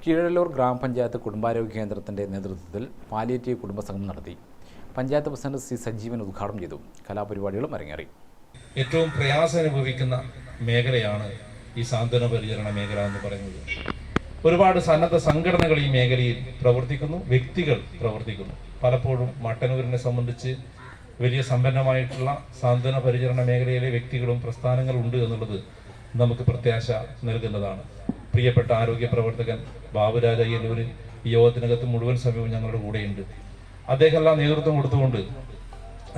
കീഴല്ലൂർ ഗ്രാമപഞ്ചായത്ത് കുടുംബാരോഗ്യ കേന്ദ്രത്തിൻ്റെ നേതൃത്വത്തിൽ പാലിയേറ്റീവ് കുടുംബസംഗമം നടത്തി. പഞ്ചായത്ത് പ്രസിഡന്റ് സി സജീവൻ ഉദ്ഘാടനം ചെയ്തു. കലാപരിപാടികളും അരങ്ങേറി. ഏറ്റവും പ്രയാസം അനുഭവിക്കുന്ന മേഖലയാണ് ഈ സാന്ത്വന പരിചരണ മേഖല എന്ന് പറയുന്നത്. ഒരുപാട് സന്നദ്ധ സംഘടനകൾ ഈ മേഖലയിൽ പ്രവർത്തിക്കുന്നു, വ്യക്തികൾ പ്രവർത്തിക്കുന്നു. പലപ്പോഴും മട്ടന്നൂരിനെ സംബന്ധിച്ച് വലിയ സമ്പന്നമായിട്ടുള്ള സാന്ത്വന പരിചരണ മേഖലയിലെ വ്യക്തികളും പ്രസ്ഥാനങ്ങളും ഉണ്ട് എന്നുള്ളത് നമുക്ക് പ്രത്യാശ നൽകുന്നതാണ്. പ്രിയപ്പെട്ട ആരോഗ്യ പ്രവർത്തകൻ ബാബുരാജ് അയ്യല്ലൂര് ഈ യോഗത്തിനകത്ത് മുഴുവൻ സമയവും ഞങ്ങളുടെ കൂടെയുണ്ട്. അദ്ദേഹം എല്ലാം നേതൃത്വം കൊടുത്തുകൊണ്ട്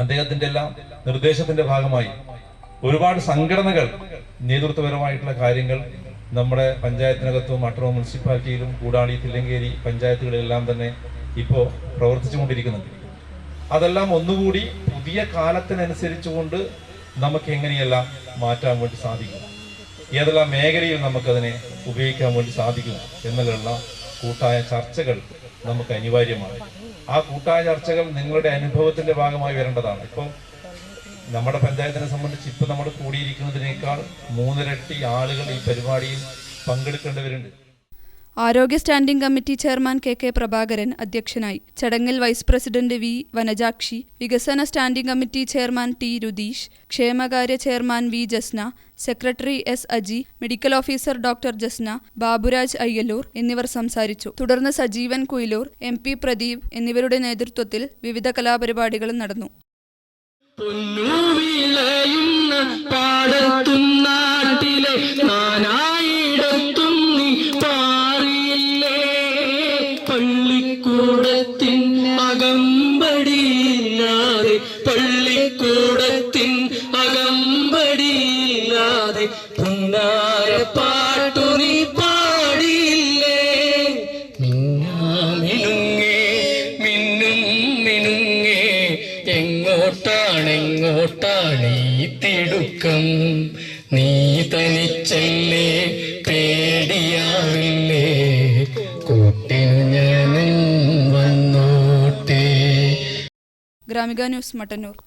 അദ്ദേഹത്തിന്റെ എല്ലാം നിർദ്ദേശത്തിന്റെ ഭാഗമായി ഒരുപാട് സംഘടനകൾ നേതൃത്വപരമായിട്ടുള്ള കാര്യങ്ങൾ നമ്മുടെ പഞ്ചായത്തിനകത്തും മട്ടന്നൂർ മുനിസിപ്പാലിറ്റിയിലും കൂടാളി തില്ലങ്കേരി പഞ്ചായത്തുകളിലെല്ലാം തന്നെ ഇപ്പോൾ പ്രവർത്തിച്ചുകൊണ്ടിരിക്കുന്നുണ്ട്. അതെല്ലാം ഒന്നുകൂടി പുതിയ കാലത്തിനനുസരിച്ചുകൊണ്ട് നമുക്ക് എങ്ങനെയെല്ലാം മാറ്റാൻ വേണ്ടി സാധിക്കും, ഏതെല്ലാം മേഖലയിൽ നമുക്കതിനെ ഉപയോഗിക്കാൻ വേണ്ടി സാധിക്കും എന്നുള്ള കൂട്ടായ ചർച്ചകൾ നമുക്ക് അനിവാര്യമാണ്. ആ കൂട്ടായ ചർച്ചകൾ നിങ്ങളുടെ അനുഭവത്തിന്റെ ഭാഗമായി വരേണ്ടതാണ്. ഇപ്പം നമ്മുടെ പഞ്ചായത്തിനെ സംബന്ധിച്ച് ഇപ്പം നമ്മൾ കൂടിയിരിക്കുന്നതിനേക്കാൾ 3 ഇരട്ടി ആളുകൾ ഈ പരിപാടിയിൽ പങ്കെടുക്കേണ്ടവരുണ്ട്. ആരോഗ്യ standing committee chairman K Prabhakaran അധ്യക്ഷനായി. ചടങ്ങിൽ വൈസ് പ്രസിഡന്റ് വി വനജാക്ഷി, വികസന standing committee chairman T Rudheesh, ക്ഷേമകാര്യ chairman V Jasna, secretary S Aji, medical officer doctor Jasna, Baburaj Ayyalloor എന്നിവർ സംസാരിച്ചു. തുടർന്ന് സജീവൻ കുയിലൂർ, MP പ്രദീപ് എന്നിവരുടെ നേതൃത്വത്തിൽ വിവിധ കലാപരിപാടികളും നടന്നു. പള്ളിക്കൂടത്തിൻ അകമ്പടിയില്ലാതെ പുന്നാരപ്പാട്ടു നീ പാടിയില്ലേ? മിന്നുങ്ങേ മിന്നും മിനുങ്ങേ, എങ്ങോട്ടാണ് ഈ തിടുക്കം? നീ തനിച്ചല്ലേ, പേടിയാവില്ലേ? കൂട്ടിനു ഞാനും വന്നോട്ടെ. ഗ്രാമിക ന്യൂസ്, മട്ടന്നൂർ.